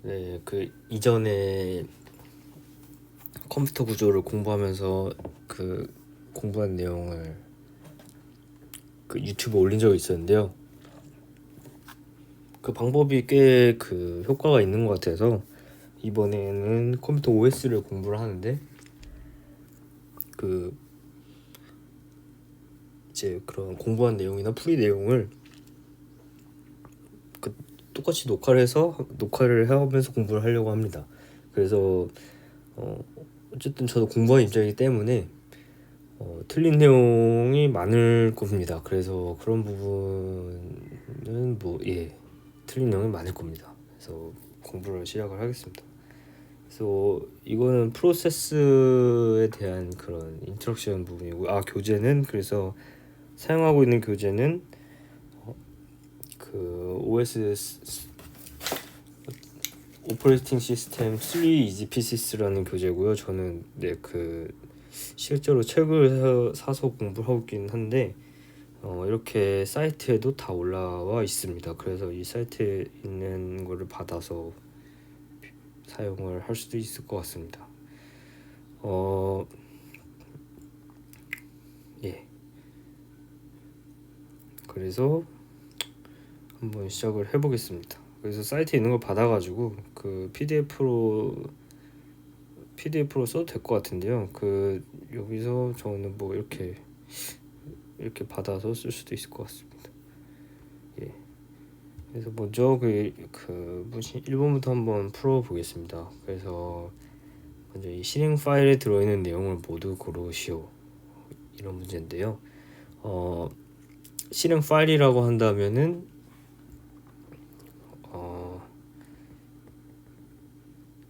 네, 그 이전에 컴퓨터 구조를 공부하면서 그 공부한 내용을 그 유튜브에 올린 적이 있었는데요. 그 방법이 꽤 그 효과가 있는 것 같아서 이번에는 컴퓨터 OS를 공부를 하는데 그 이제 그런 공부한 내용이나 풀이 내용을 그 똑같이 녹화를 해오면서 공부를 하려고 합니다. 그래서 어쨌든 저도 공부한 입장이기 때문에 틀린 내용이 많을 겁니다. 그래서 그런 부분은 틀린 내용이 많을 겁니다. 그래서 공부를 시작을 하겠습니다. 그래서 이거는 프로세스에 대한 그런 인스트럭션 부분이고, 교재는 그래서 사용하고 있는 교재는 그 OS 오퍼레이팅 시스템 3 이지 피시스라는 교재고요. 저는 실제로 책을 사서 공부를 하고 있긴 한데 이렇게 사이트에도 다 올라와 있습니다. 그래서 이 사이트에 있는 거를 받아서 사용을 할 수도 있을 것 같습니다. 그래서 한번 시작을 해보겠습니다. 그래서 사이트에 있는 걸 받아가지고 그 PDF로 써도 될 것 같은데요. 그 여기서 저는 뭐 이렇게 받아서 쓸 수도 있을 것 같습니다. 그래서 먼저 그 1번부터 한번 풀어보겠습니다. 그래서 먼저 이 실행 파일에 들어있는 내용을 모두 고르시오, 이런 문제인데요. 실행 파일이라고 한다면은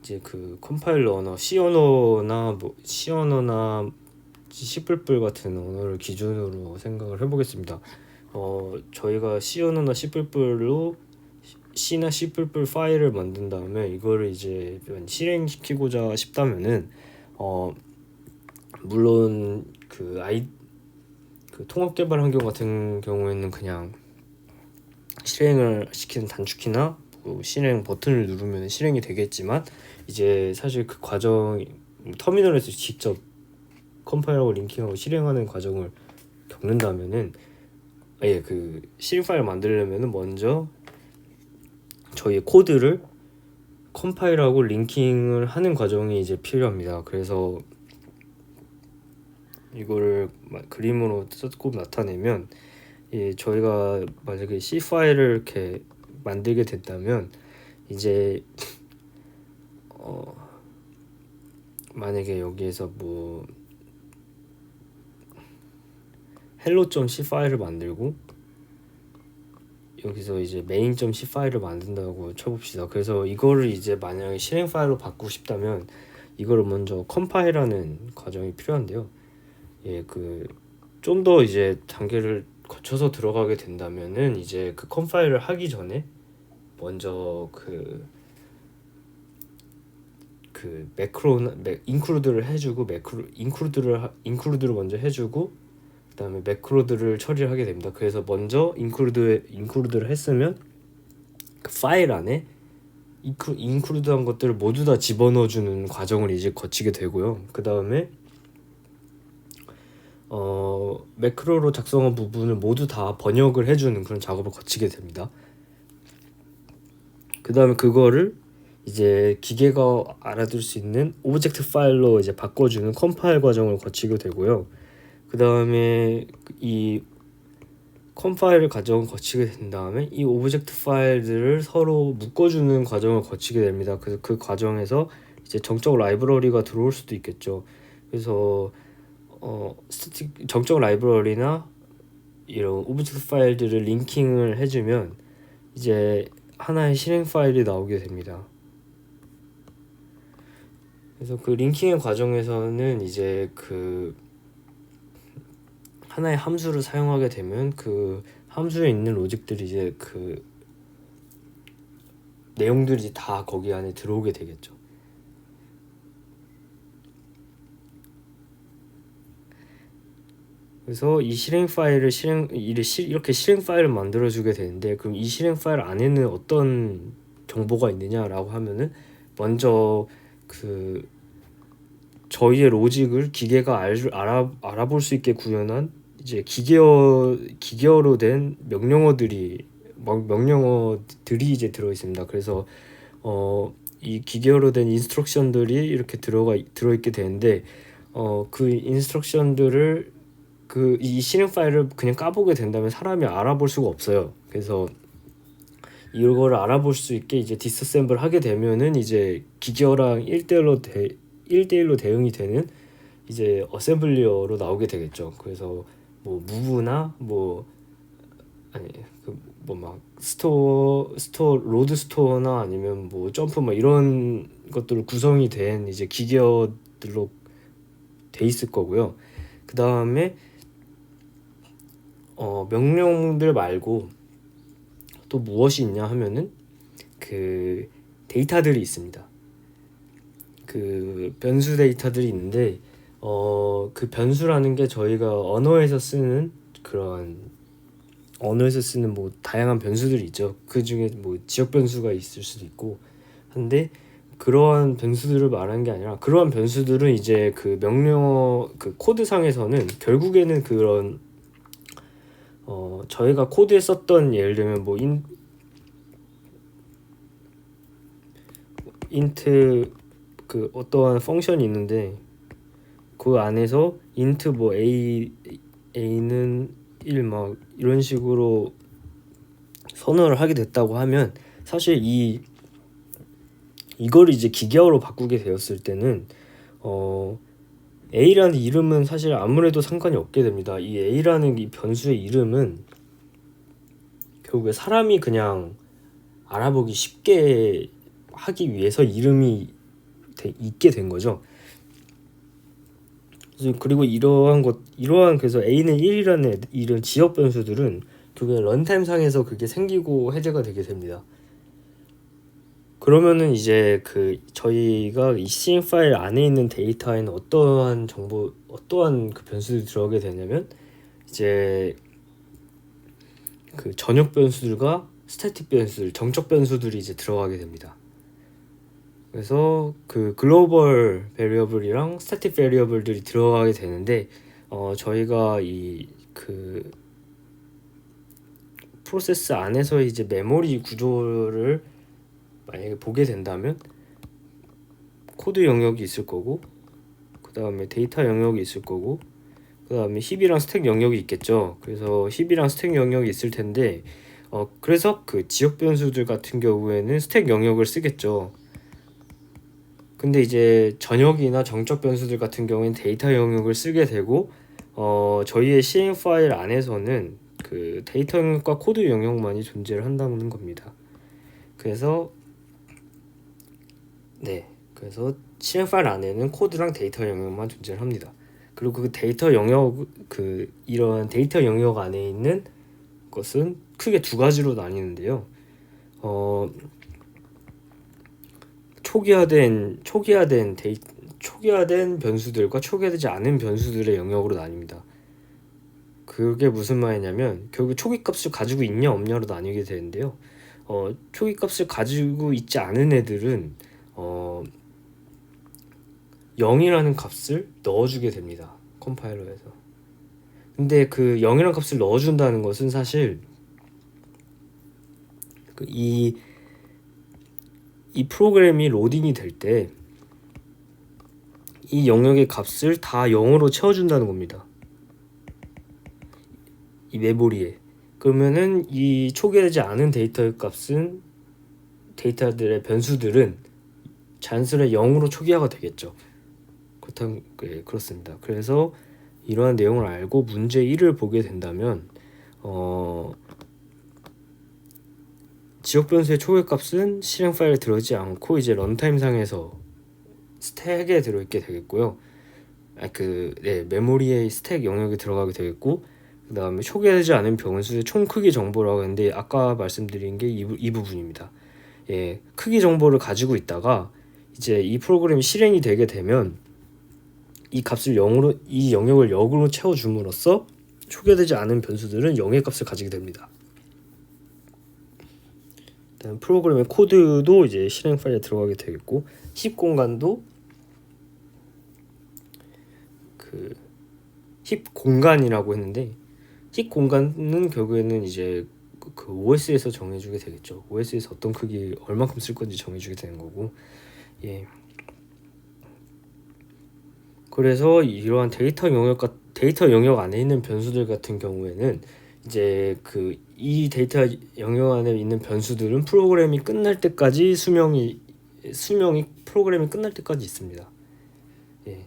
이제 그 컴파일러 언어 C 언어나 C++ 같은 언어를 기준으로 생각을 해보겠습니다. 저희가 C 언어나 C++로 C나 C++ 파일을 만든 다음에 이거를 이제 실행시키고자 싶다면은 물론 그 통합 개발 환경 같은 경우에는 그냥 실행을 시키는 단축키나 실행 버튼을 누르면 실행이 되겠지만, 이제 사실 그 과정 터미널에서 직접 컴파일하고 링킹하고 실행하는 과정을 겪는다면은 그 실행 파일 만들려면은 먼저 저희의 코드를 컴파일하고 링킹을 하는 과정이 이제 필요합니다. 그래서 이거를 그림으로 써고 나타내면 저희가 만약에 C 파일을 이렇게 만들게 된다면 이제 만약에 여기에서 뭐 hello.c 파일을 만들고 여기서 이제 main.c 파일을 만든다고 쳐봅시다. 그래서 이거를 이제 만약에 실행 파일로 바꾸고 싶다면 이거를 먼저 컴파일하는 과정이 필요한데요. 좀 더 이제 단계를 거쳐서 들어가게 된다면은 이제 그 컴파일을 하기 전에 먼저 그 매크로 인클루드를 해주고 인클루드를 먼저 해주고 그다음에 매크로들을 처리를 하게 됩니다. 그래서 먼저 인클루드를 했으면 그 파일 안에 인클루드한 것들을 모두 다 집어넣어주는 과정을 이제 거치게 되고요. 그 다음에 매크로로 작성한 부분을 모두 다 번역을 해주는 그런 작업을 거치게 됩니다. 그 다음에 그거를 이제 기계가 알아들 수 있는 오브젝트 파일로 이제 바꿔주는 컴파일 과정을 거치게 되고요. 그 다음에 이 컴파일 과정을 거치게 된 다음에 이 오브젝트 파일들을 서로 묶어주는 과정을 거치게 됩니다. 그래서 그 과정에서 이제 정적 라이브러리가 들어올 수도 있겠죠. 그래서 정적 라이브러리나 이런 오브젝트 파일들을 링킹을 해주면 이제 하나의 실행 파일이 나오게 됩니다. 그래서 그 링킹의 과정에서는 이제 그 하나의 함수를 사용하게 되면 그 함수에 있는 로직들이 이제 그 내용들이 다 거기 안에 들어오게 되겠죠. 그래서 이 실행 파일을 이렇게 실행 파일을 만들어주게 되는데, 그럼 이 실행 파일 안에는 어떤 정보가 있느냐라고 하면은 먼저 그 저희의 로직을 기계가 알아볼 수 있게 구현한 이제 기계어로 된 명령어들이 이제 들어 있습니다. 그래서 이 기계어로 된 인스트럭션들이 이렇게 들어있게 되는데 그 인스트럭션들을 이 실행 파일을 그냥 까보게 된다면 사람이 알아볼 수가 없어요. 그래서 이거를 알아볼 수 있게 이제 디스셈블 하게 되면은 이제 기계어랑 1대1로 대응이 되는 이제 어셈블리어로 나오게 되겠죠. 그래서 뭐 무브나 뭐 아니 뭐 막 로드 스토어나 아니면 뭐 점프 뭐 이런 것들 구성이 된 이제 기계어들로 돼 있을 거고요. 그 다음에 명령들 말고 또 무엇이 있냐 하면은 그 데이터들이 있습니다. 그 변수 데이터들이 있는데 그 변수라는 게 저희가 언어에서 쓰는 뭐 다양한 변수들이 있죠. 그 중에 뭐 지역 변수가 있을 수도 있고 한데 그러한 변수들을 말하는 게 아니라 그러한 변수들은 이제 그 명령어 그 코드상에서는 결국에는 그런 저희가 코드에 썼던 예를 들면 뭐 인트 그 어떠한 펑션이 있는데 그 안에서 int 뭐 a는 1 막 이런 식으로 선언을 하게 됐다고 하면 사실 이걸 이제 기계어로 바꾸게 되었을 때는 a라는 이름은 사실 아무래도 상관이 없게 됩니다. 이 a라는 이 변수의 이름은 결국에 사람이 그냥 알아보기 쉽게 하기 위해서 이름이 있게 된 거죠. 그리고 그래서 a는 1이라는 이런 지역 변수들은 결국에 런타임 상에서 그게 생기고 해제가 되게 됩니다. 그러면은 이제 저희가 이 씬 파일 안에 있는 데이터에는 어떠한 그 변수들이 들어가게 되냐면 이제 그 전역 변수들과 스태틱 변수들, 정적 변수들이 이제 들어가게 됩니다. 그래서 그 글로벌 베리어블이랑 스태틱 베리어블들이 들어가게 되는데 저희가 그 프로세스 안에서 이제 메모리 구조를 만약에 보게 된다면 코드 영역이 있을 거고 그 다음에 데이터 영역이 있을 거고 그 다음에 힙이랑 스택 영역이 있겠죠. 그래서 힙이랑 스택 영역이 있을 텐데 그래서 그 지역 변수들 같은 경우에는 스택 영역을 쓰겠죠. 근데 이제 전역이나 정적 변수들 같은 경우에는 데이터 영역을 쓰게 되고 저희의 CN 파일 안에서는 그 데이터 영역과 코드 영역만이 존재를 한다는 겁니다. 그래서 CN 파일 안에는 코드랑 데이터 영역만 존재를 합니다. 그리고 그 데이터 영역 이런 데이터 영역 안에 있는 것은 크게 두 가지로 나뉘는데요. 초기화된 변수들과 초기화되지 않은 변수들의 영역으로 나뉩니다. 그게 무슨 말이냐면 결국 초기 값을 가지고 있냐 없냐로 나뉘게 되는데요. 초기 값을 가지고 있지 않은 애들은 0이라는 값을 넣어주게 됩니다. 컴파일러에서. 근데 그 0이라는 값을 넣어준다는 것은 사실 이 프로그램이 로딩이 될 때 이 영역의 값을 다 0으로 채워준다는 겁니다. 이 메모리에. 그러면은 이 초기화되지 않은 데이터의 값은 데이터들의 변수들은 자연스레 0으로 초기화가 되겠죠. 그렇습니다. 그래서 이러한 내용을 알고 문제 1을 보게 된다면 지역 변수의 초기값은 실행 파일에 들어오지 않고 이제 런타임 상에서 스택에 들어있게 되겠고요. 메모리의 스택 영역에 들어가게 되겠고 그 다음에 초기화되지 않은 변수의 총 크기 정보라고 했는데 아까 말씀드린 게 이 부분입니다. 크기 정보를 가지고 있다가 이제 이 프로그램이 실행이 되게 되면 이 영역을 0으로 채워줌으로써 초기화되지 않은 변수들은 0의 값을 가지게 됩니다. 그다음 프로그램의 코드도 이제 실행 파일에 들어가게 되겠고, 힙 공간도 그 힙 공간이라고 했는데, 힙 공간은 결국에는 이제 그 OS에서 정해주게 되겠죠. OS에서 어떤 크기 얼만큼 쓸 건지 정해주게 되는 거고, 예. 그래서 이러한 데이터 영역 안에 있는 변수들 같은 경우에는 이제 그 이 데이터 영역 안에 있는 변수들은 프로그램이 끝날 때까지 수명이 프로그램이 끝날 때까지 있습니다. 예.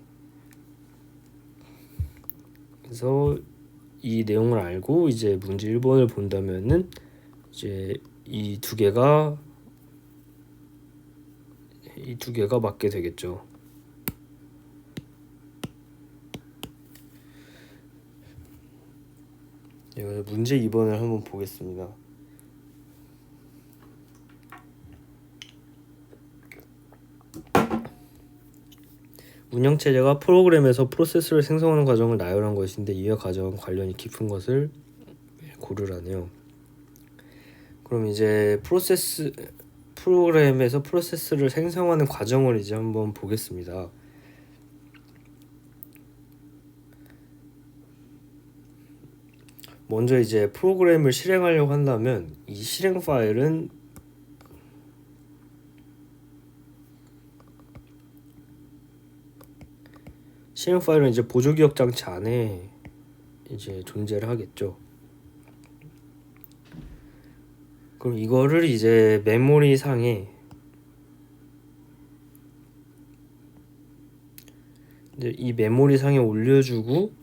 그래서 이 내용을 알고 이제 문제 1번을 본다면은 이제 이 두 개가 맞게 되겠죠. 문제 2번을 한번 보겠습니다. 운영체제가 프로그램에서 프로세스를 생성하는 과정을 나열한 것인데 이와 과정은 관련이 깊은 것을 고르라네요. 그럼 이제 프로그램에서 프로세스를 생성하는 과정을 이제 한번 보겠습니다. 먼저 이제 프로그램을 실행하려고 한다면 이 실행 파일은 이제 보조기억 장치 안에 이제 존재를 하겠죠. 그럼 이거를 이제 메모리 상에 이 메모리 상에 올려주고,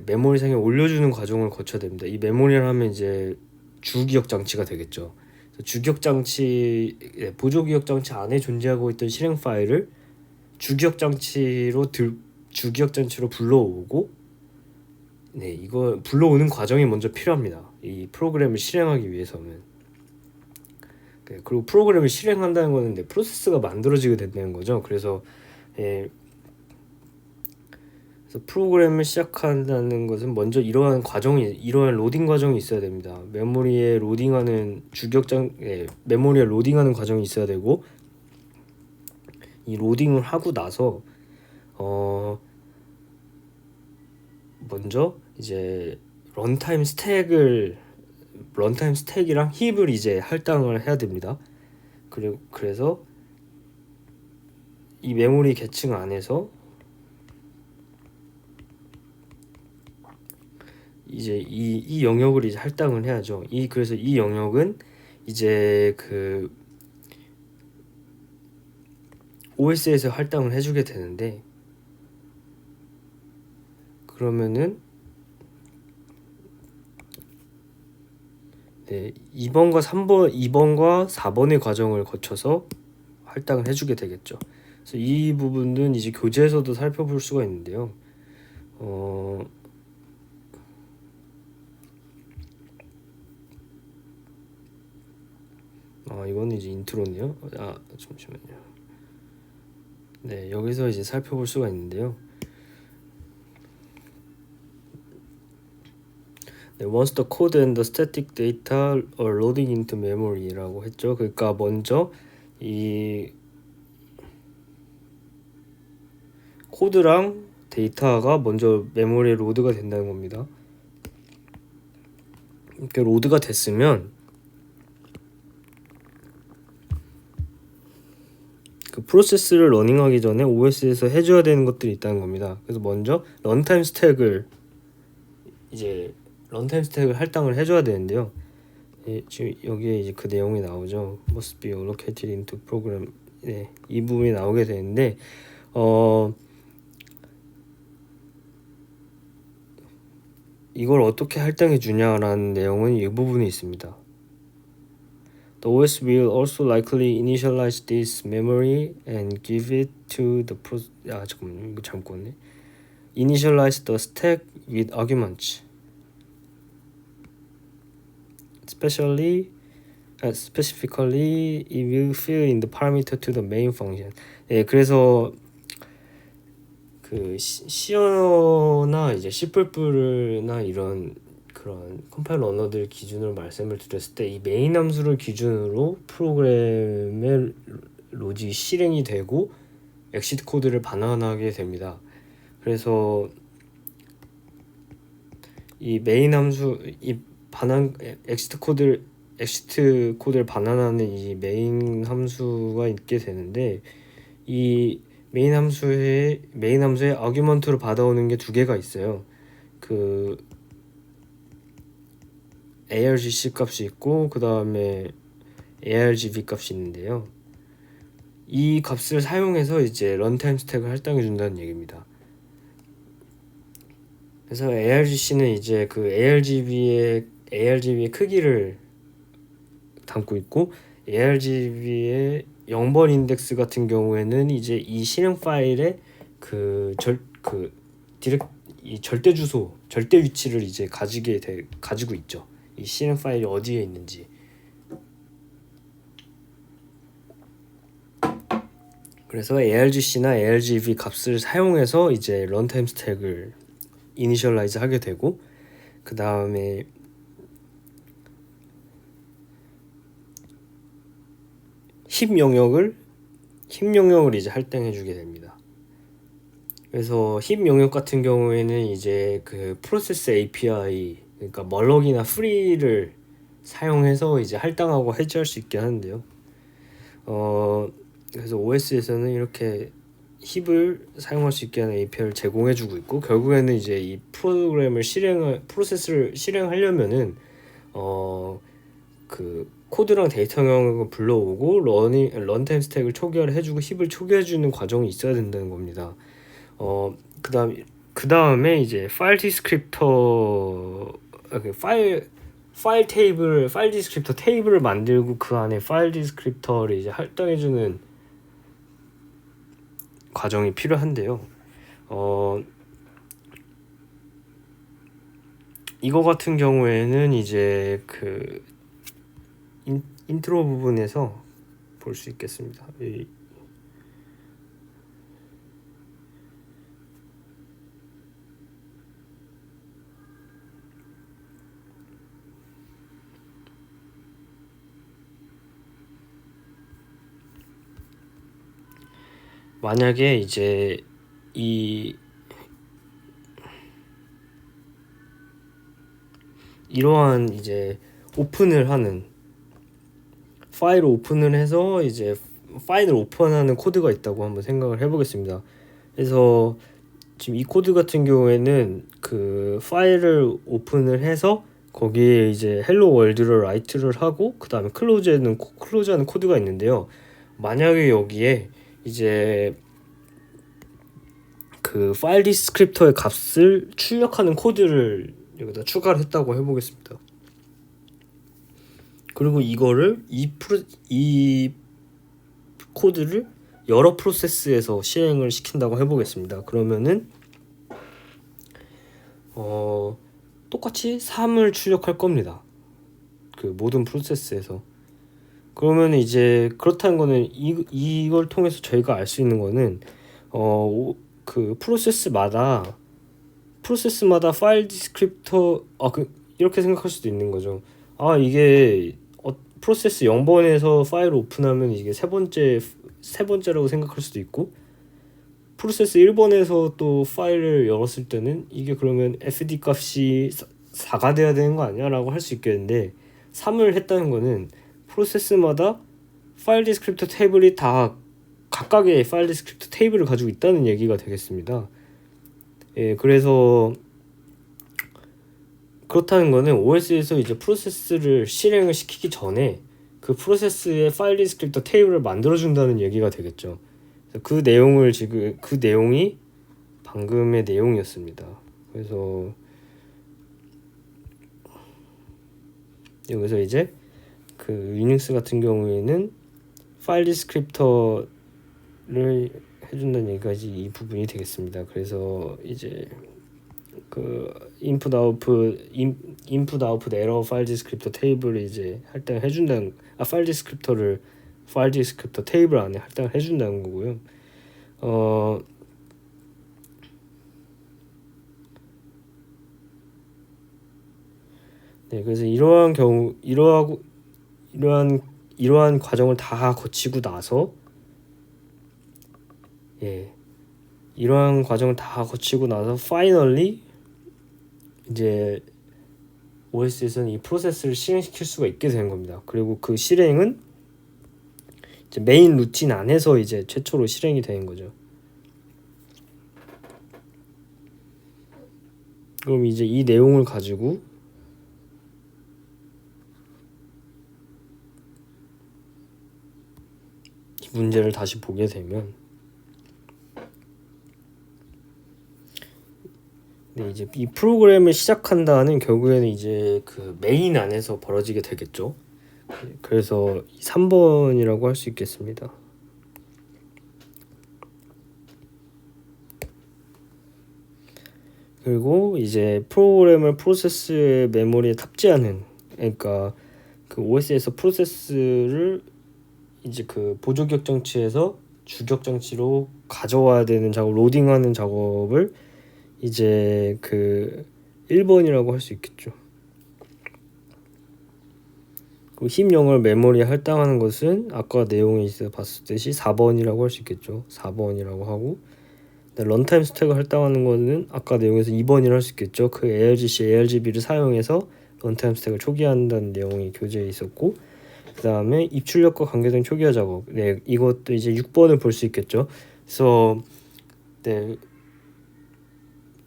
메모리상에 올려주는 과정을 거쳐야 됩니다. 이 메모리를 하면 이제 주기억 장치가 되겠죠. 주기억 장치, 보조기억 장치 안에 존재하고 있던 실행 파일을 주기억 장치로 불러오고, 이거 불러오는 과정이 먼저 필요합니다. 이 프로그램을 실행하기 위해서는. 그리고 프로그램을 실행한다는 거는 프로세스가 만들어지게 된다는 거죠. 그래서 프로그램을 시작한다는 것은 먼저 이러한 로딩 과정이 있어야 됩니다. 메모리에 로딩하는 과정이 있어야 되고, 이 로딩을 하고 나서 먼저 이제 런타임 스택이랑 힙을 이제 할당을 해야 됩니다. 그래서 이 메모리 계층 안에서 이제 이 영역을 이제 할당을 해야죠. 그래서 이 영역은 이제 그 OS에서 할당을 해주게 되는데, 그러면은 2번과 4번의 과정을 거쳐서 할당을 해주게 되겠죠. 그래서 이 부분은 이제 교재에서도 살펴볼 수가 있는데요. 이거는 이제 인트로네요. 잠시만요. 여기서 이제 살펴볼 수가 있는데요. Once the code and the static data are loading into memory라고 했죠. 그러니까 먼저 이 코드랑 데이터가 먼저 메모리에 로드가 된다는 겁니다. 이렇게 로드가 됐으면 그 프로세스를 러닝하기 전에 OS에서 해줘야 되는 것들이 있다는 겁니다. 그래서 먼저 런타임 스택을 할당을 해줘야 되는데요. 지금 여기에 이제 그 내용이 나오죠. Must be allocated into program. 이 부분이 나오게 되는데, 이걸 어떻게 할당해 주냐라는 내용은 이 부분에 있습니다. The OS will also likely initialize this memory and give it to the 잠깐만, 이거 잘못 껐네. Initialize the stack with arguments. Specifically, it will fill in the parameter to the main function. 그래서 그 C나 이제 C++나 이런 그런 컴파일러 언어들 기준으로 말씀을 드렸을 때 이 메인 함수를 기준으로 프로그램의 로직이 실행이 되고 엑시트 코드를 반환하게 됩니다. 그래서 이 메인 함수 이 반환 엑시트 코드를 반환하는 이 메인 함수가 있게 되는데 이 메인 함수의 아규먼트로 받아오는 게 두 개가 있어요. 그 argc 값이 있고 그 다음에 argv 값이 있는데요. 이 값을 사용해서 이제 런타임 스택을 할당해 준다는 얘기입니다. 그래서 argc는 이제 그 argb의 크기를 담고 있고 argb의 0번 인덱스 같은 경우에는 이제 이 실행 파일의 이 절대 주소, 절대 위치를 이제 가지고 있죠. 이 실행 파일이 어디에 있는지. 그래서 argc나 argv 값을 사용해서 이제 런타임 스택을 이니셜라이즈 하게 되고 그 다음에 힙 영역을 이제 할당해 주게 됩니다. 그래서 힙 영역 같은 경우에는 이제 그 프로세스 API 그러니까 멀럭이나 프리를 사용해서 이제 할당하고 해지할 수 있게 하는데요. 그래서 OS에서는 이렇게 힙을 사용할 수 있게 하는 API를 제공해 주고 있고 결국에는 이제 이 프로세스를 실행하려면은 그 코드랑 데이터 영역을 불러오고 런타임 스택을 초기화를 해주고 힙을 초기화해주는 과정이 있어야 된다는 겁니다. 그 다음에 이제 파일 디스크립터 파일 디스크립터 테이블을 만들고 그 안에 파일 디스크립터를 이제 할당해주는 과정이 필요한데요. 이거 같은 경우에는 이제 그 인트로 부분에서 볼 수 있겠습니다. 만약에 이제 이러한 이제 오픈을 하는 파일을 오픈을 해서 이제 파일을 오픈하는 코드가 있다고 한번 생각을 해보겠습니다. 그래서 지금 이 코드 같은 경우에는 그 파일을 오픈을 해서 거기에 이제 헬로 월드를 라이트를 하고 그 다음에 클로즈하는 코드가 있는데요. 만약에 여기에 이제 그 파일 디스크립터의 값을 출력하는 코드를 여기다 추가를 했다고 해보겠습니다. 그리고 이거를 이 코드를 여러 프로세스에서 실행을 시킨다고 해보겠습니다. 그러면은 똑같이 3을 출력할 겁니다. 그 모든 프로세스에서. 그러면 이제 그렇다는 거는 이걸 통해서 저희가 알 수 있는 거는 그 프로세스마다 파일 디스크립터 이렇게 생각할 수도 있는 거죠. 이게 프로세스 0번에서 파일을 오픈하면 이게 세 번째라고 생각할 수도 있고 프로세스 1번에서 또 파일을 열었을 때는 이게 그러면 fd 값이 4가 돼야 되는 거 아니야? 라고 할 수 있겠는데 3을 했다는 거는 프로세스마다 파일 디스크립터 테이블이 다 각각의 파일 디스크립터 테이블을 가지고 있다는 얘기가 되겠습니다. 그래서 그렇다는 거는 OS에서 이제 프로세스를 실행을 시키기 전에 그 프로세스의 파일 디스크립터 테이블을 만들어준다는 얘기가 되겠죠. 그 내용이 방금의 내용이었습니다. 그래서 여기서 이제 그 유닉스 같은 경우에는 파일 디스크립터를 해준다는 얘기가 이 부분이 되겠습니다. 그래서 이제 그 인풋 아웃풋 에러 파일 디스크립터 테이블을 이제 할당을 해준다는 파일 디스크립터 테이블 안에 할당을 해준다는 거고요. 네, 그래서 이러한 경우 이러한 과정을 다 거치고 나서 예, 이러한 과정을 다 거치고 나서 파이널리 이제 OS에서는 이 프로세스를 실행시킬 수가 있게 되는 겁니다. 그리고 그 실행은 이제 메인 루틴 안에서 이제 최초로 실행이 되는 거죠. 그럼 이제 이 내용을 가지고 이 문제를 다시 보게 되면 네, 이제 이 프로그램을 시작한다는 결국에는 이제 그 메인 안에서 벌어지게 되겠죠. 그래서 3번이라고 할 수 있겠습니다. 그리고 이제 프로그램을 프로세스 메모리에 탑재하는, 그러니까 그 OS에서 프로세스를 이제 그 보조 격정치에서 주격정치로 가져와야 되는 작업, 로딩하는 작업을 이제 그 1번이라고 할 수 있겠죠. 그 힘0을 메모리에 할당하는 것은 아까 내용에 있어 봤듯이 4번이라고 할 수 있겠죠. 4번이라고 하고, 런타임 스택을 할당하는 거는 아까 내용에서 2번이라고 할 수 있겠죠. 그 ARGC, ARGB를 사용해서 런타임 스택을 초기화한다는 내용이 교재에 있었고, 그 다음에 입출력과 관계된 초기화 작업. 네, 이것도 이제 6번을 볼 수 있겠죠. 그래서 네,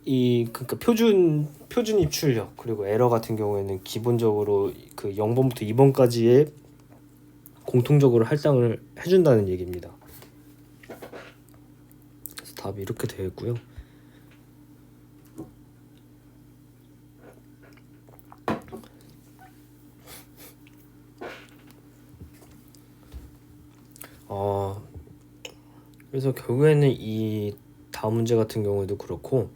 그러니까 표준 입출력 그리고 에러 같은 경우에는 기본적으로 그 0번부터 2번까지의 공통적으로 할당을 해준다는 얘기입니다. 그래서 답이 이렇게 되어 있고요. 그래서 결국에는 이 다음 문제 같은 경우에도 그렇고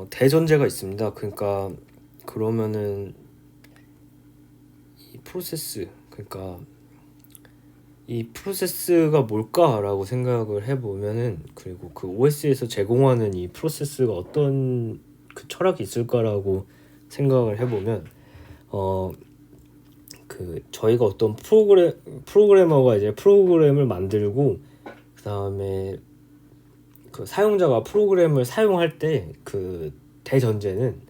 대전제가 있습니다. 그러니까 그러면은 이 프로세스, 그러니까 이 프로세스가 뭘까라고 생각을 해보면은, 그리고 그 OS에서 제공하는 이 프로세스가 어떤 그 철학이 있을까라고 생각을 해보면 그 저희가 어떤 프로그래머가 이제 프로그램을 만들고 그 다음에 그 사용자가 프로그램을 사용할 때 그 대전제는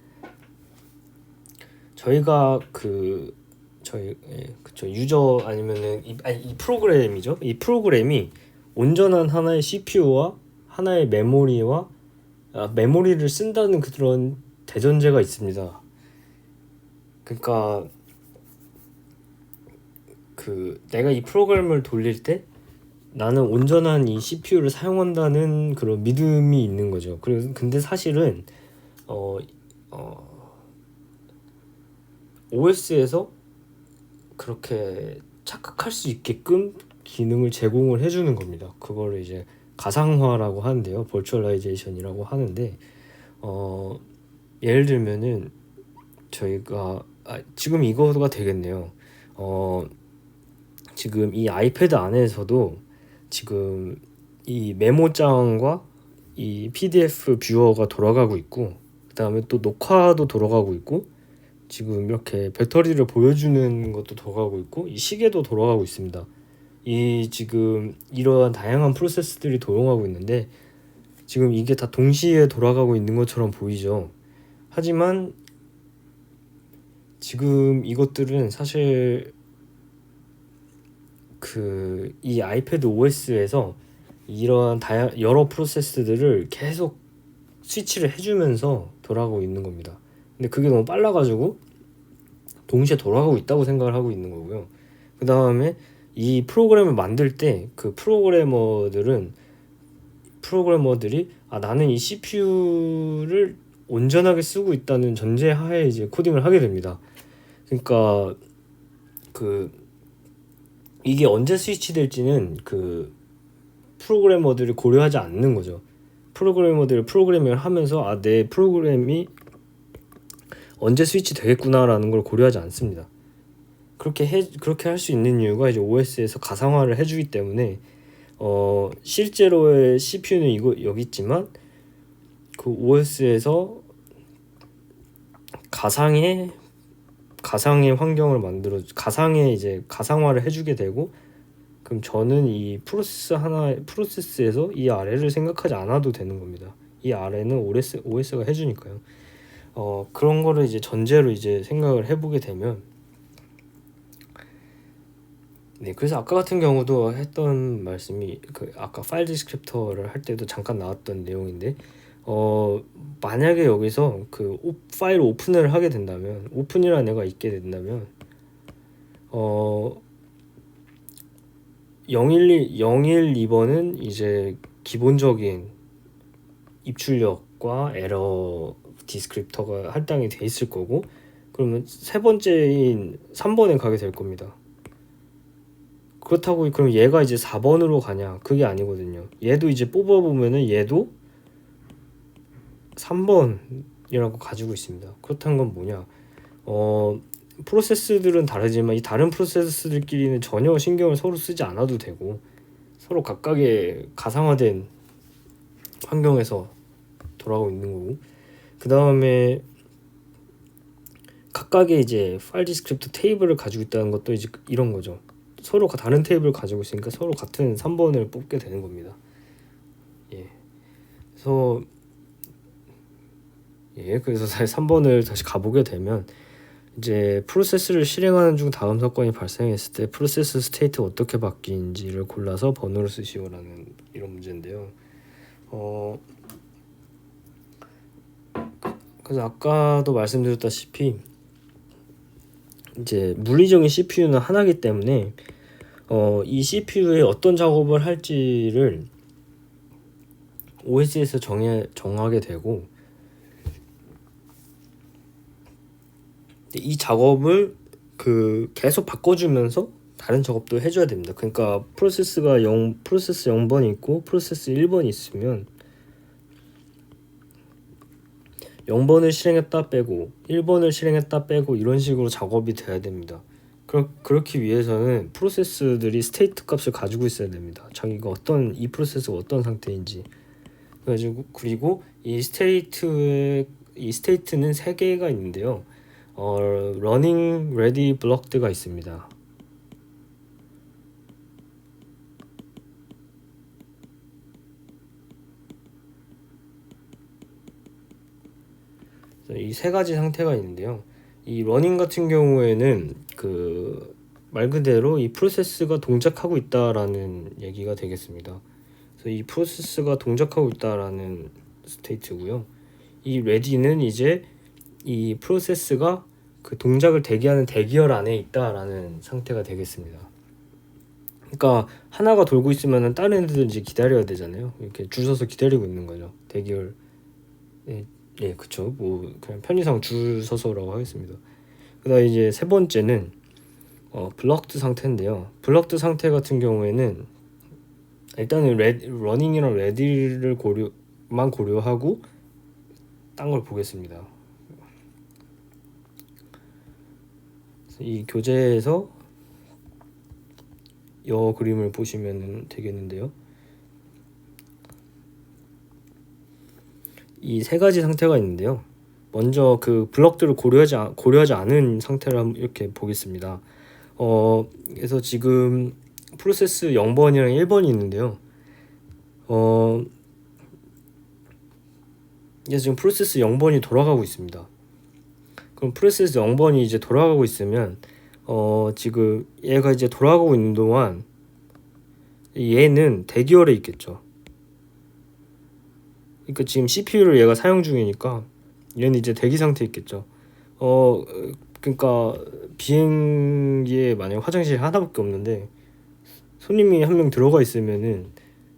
저희가 그쵸 유저 아니면은 이 프로그램이죠. 이 프로그램이 온전한 하나의 CPU와 하나의 메모리와 메모리를 쓴다는 그런 대전제가 있습니다. 그러니까 그 내가 이 프로그램을 돌릴 때 나는 온전한 이 CPU를 사용한다는 그런 믿음이 있는 거죠. 그래서 근데 사실은 OS에서 그렇게 착각할 수 있게끔 기능을 제공을 해주는 겁니다. 그거를 이제 가상화라고 하는데요, 버추얼라이제이션이라고 하는데 예를 들면은 저희가 지금 이거가 되겠네요. 지금 이 아이패드 안에서도 지금 이 메모장과 이 PDF 뷰어가 돌아가고 있고, 그 다음에 또 녹화도 돌아가고 있고, 지금 이렇게 배터리를 보여주는 것도 돌아가고 있고, 이 시계도 돌아가고 있습니다. 이 지금 이러한 다양한 프로세스들이 돌아가고 있는데 지금 이게 다 동시에 돌아가고 있는 것처럼 보이죠. 하지만 지금 이것들은 사실 그 이 아이패드 OS에서 이러한 여러 프로세스들을 계속 스위치를 해주면서 돌아가고 있는 겁니다. 근데 그게 너무 빨라가지고 동시에 돌아가고 있다고 생각을 하고 있는 거고요. 그 다음에 이 프로그램을 만들 때 그 프로그래머들이 나는 이 CPU를 온전하게 쓰고 있다는 전제하에 이제 코딩을 하게 됩니다. 그러니까 그 이게 언제 스위치될지는 그 프로그래머들이 고려하지 않는 거죠. 프로그래머들이 프로그래밍을 하면서 내 프로그램이 언제 스위치 되겠구나라는 걸 고려하지 않습니다. 그렇게 할 수 있는 이유가 이제 OS에서 가상화를 해주기 때문에 실제로의 CPU는 여기 있지만 그 OS에서 가상의 가상의 환경을 만들어 가상의 이제 가상화를 해주게 되고, 그럼 저는 이 프로세스에서 이 아래를 생각하지 않아도 되는 겁니다. 이 아래는 OS가 해주니까요. 그런 거를 이제 전제로 이제 생각을 해보게 되면, 네, 그래서 아까 같은 경우도 했던 말씀이 그 아까 파일 디스크립터를 할 때도 잠깐 나왔던 내용인데, 만약에 여기서 그 파일 오픈을 하게 된다면, 오픈이라는 애가 있게 된다면, 012번은 이제 기본적인 입출력과 에러 디스크립터가 할당이 돼 있을 거고, 그러면 세 번째인 3번에 가게 될 겁니다. 그렇다고 그럼 얘가 이제 4번으로 가냐? 그게 아니거든요. 얘도 이제 뽑아보면은 얘도 3번이라고 가지고 있습니다. 그렇다는 건 뭐냐? 프로세스들은 다르지만 이 다른 프로세스들끼리는 전혀 신경을 서로 쓰지 않아도 되고, 서로 각각의 가상화된 환경에서 돌아가고 있는 거고, 그 다음에 각각의 이제 파일 디스크립터 테이블을 가지고 있다는 것도 이제 이런 거죠. 서로 다른 테이블을 가지고 있으니까 서로 같은 3번을 뽑게 되는 겁니다. 그래서 3번을 다시 가보게 되면, 이제 프로세스를 실행하는 중 다음 사건이 발생했을 때 프로세스 스테이트가 어떻게 바뀌는지를 골라서 번호를 쓰시오라는 이런 문제인데요. 그래서 아까도 말씀드렸다시피 이제 물리적인 CPU는 하나이기 때문에 이 CPU에 어떤 작업을 할지를 OS에서 정하게 되고, 이 작업을 계속 바꿔주면서 다른 작업도 해줘야 됩니다. 그러니까 프로세스 0번이 있고 프로세스 1번이 있으면 0번을 실행했다 빼고 1번을 실행했다 빼고 이런 식으로 작업이 돼야 됩니다. 그렇기 위해서는 프로세스들이 스테이트 값을 가지고 있어야 됩니다. 자기가 이 프로세스가 어떤 상태인지. 그리고 이 스테이트는 3개가 있는데요. running, ready, blocked가 있습니다. 이 세 가지 상태가 있는데요. 이 running 같은 경우에는 말 그대로 이 프로세스가 동작하고 있다라는 얘기가 되겠습니다. 그래서 이 프로세스가 동작하고 있다라는 스테이트고요. 이 ready는 이제 이 프로세스가 그 동작을 대기하는 대기열 안에 있다라는 상태가 되겠습니다. 그러니까 하나가 돌고 있으면은 다른 애들은 이제 기다려야 되잖아요. 이렇게 줄 서서 기다리고 있는 거죠. 대기열. 그쵸. 뭐 그냥 편의상 줄 서서라고 하겠습니다. 그다음에 이제 세 번째는 블럭드 상태인데요. 블럭드 상태 같은 경우에는 일단은 러닝이랑 레디를 고려하고 딴 걸 보겠습니다. 이 교재에서 이 그림을 보시면 되겠는데요. 이 세 가지 상태가 있는데요. 먼저 그 블럭들을 고려하지 않은 상태를 한번 이렇게 보겠습니다. 그래서 지금 프로세스 0번이랑 1번이 있는데요. 이제 지금 프로세스 0번이 돌아가고 있습니다. 그럼 프로세스 0번이 이제 돌아가고 있으면 지금 얘가 이제 돌아가고 있는 동안 얘는 대기열에 있겠죠. 그러니까 지금 CPU를 얘가 사용 중이니까 얘는 이제 대기 상태에 있겠죠. 그러니까 비행기에 만약에 화장실이 하나밖에 없는데 손님이 한 명 들어가 있으면은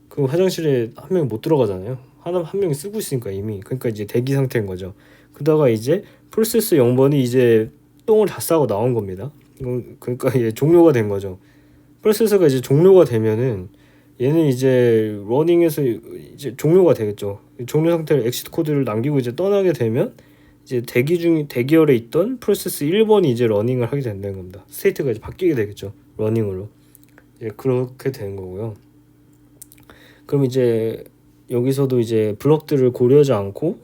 그 화장실에 한 명이 못 들어가잖아요. 한 명이 쓰고 있으니까 이미. 그러니까 이제 대기 상태인 거죠. 그러다가 이제 프로세스 0번이 이제 똥을 다 싸고 나온 겁니다. 그러니까 얘 종료가 된 거죠. 프로세서가 이제 종료가 되면은 얘는 이제 러닝에서 이제 종료가 되겠죠. 종료 상태로 엑시트 코드를 남기고 이제 떠나게 되면 이제 대기열에 있던 프로세스 1번이 이제 러닝을 하게 된다는 겁니다. 스테이트가 이제 바뀌게 되겠죠. 러닝으로. 이제 그렇게 되는 거고요. 그럼 이제 여기서도 이제 블럭들을 고려하지 않고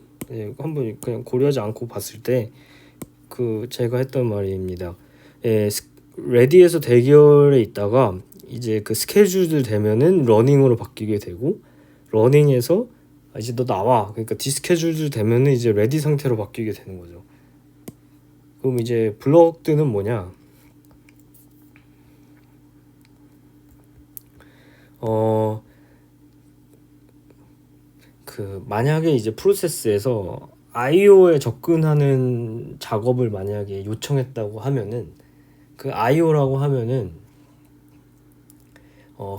한번 그냥 고려하지 않고 봤을 때 그 제가 했던 말입니다. 레디에서 대기열에 있다가 이제 그 스케줄들 되면은 러닝으로 바뀌게 되고, 러닝에서 이제 너 나와, 그러니까 디스케줄들 되면은 이제 레디 상태로 바뀌게 되는 거죠. 그럼 이제 블럭드는 뭐냐? 그 만약에 이제 프로세스에서 IO에 접근하는 작업을 만약에 요청했다고 하면은, 그 IO라고 하면은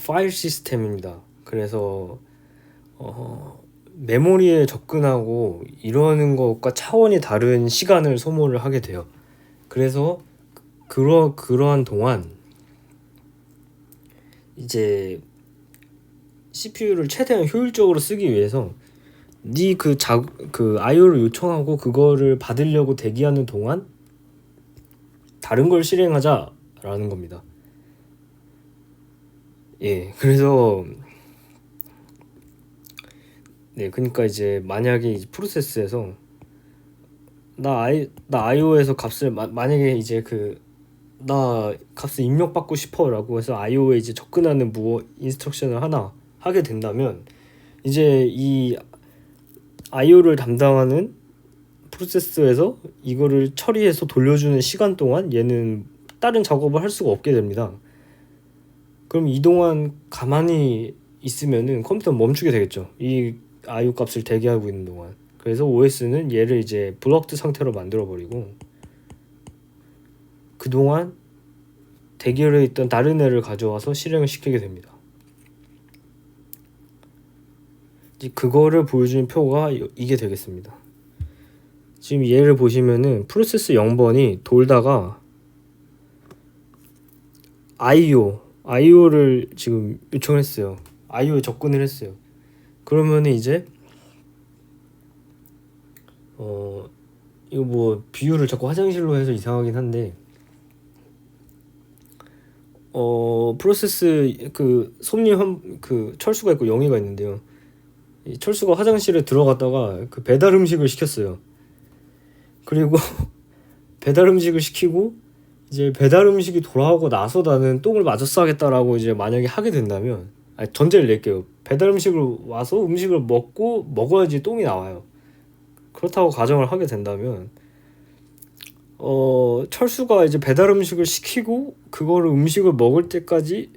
파일 시스템입니다. 그래서 메모리에 접근하고 이러는 것과 차원이 다른 시간을 소모를 하게 돼요. 그래서 그러한 동안 이제 CPU를 최대한 효율적으로 쓰기 위해서 그 IO를 요청하고 그거를 받으려고 대기하는 동안 다른 걸 실행하자라는 겁니다. 그래서 그러니까 이제 만약에 이제 프로세스에서 나 IO에서 값을 만약에 이제 나 값을 입력받고 싶어라고 해서 IO에 이제 접근하는 인스트럭션을 하나 하게 된다면, 이제 이 IO를 담당하는 프로세스에서 이거를 처리해서 돌려주는 시간 동안 얘는 다른 작업을 할 수가 없게 됩니다. 그럼 이 동안 가만히 있으면은 컴퓨터는 멈추게 되겠죠. 이 IO 값을 대기하고 있는 동안. 그래서 OS는 얘를 이제 블럭드 상태로 만들어 버리고, 그동안 대기열에 있던 다른 애를 가져와서 실행을 시키게 됩니다. 이제 그거를 보여주는 표가 이게 되겠습니다. 지금 얘를 보시면은 프로세스 0번이 돌다가 IO를 지금 요청했어요. IO에 접근을 했어요. 그러면은 이제 이거 뭐 비유를 자꾸 화장실로 해서 이상하긴 한데, 프로세스 그 솜님 그 철수가 있고 영희가 있는데요. 이 철수가 화장실에 들어갔다가 그 배달 음식을 시켰어요. 그리고 배달 음식을 시키고 이제 배달 음식이 돌아오고 나서 나는 똥을 마저 싸겠다라고 이제 만약에 하게 된다면, 전제를 낼게요. 배달 음식을 와서 음식을 먹어야지 똥이 나와요. 그렇다고 가정을 하게 된다면, 철수가 이제 배달 음식을 시키고 그거를 음식을 먹을 때까지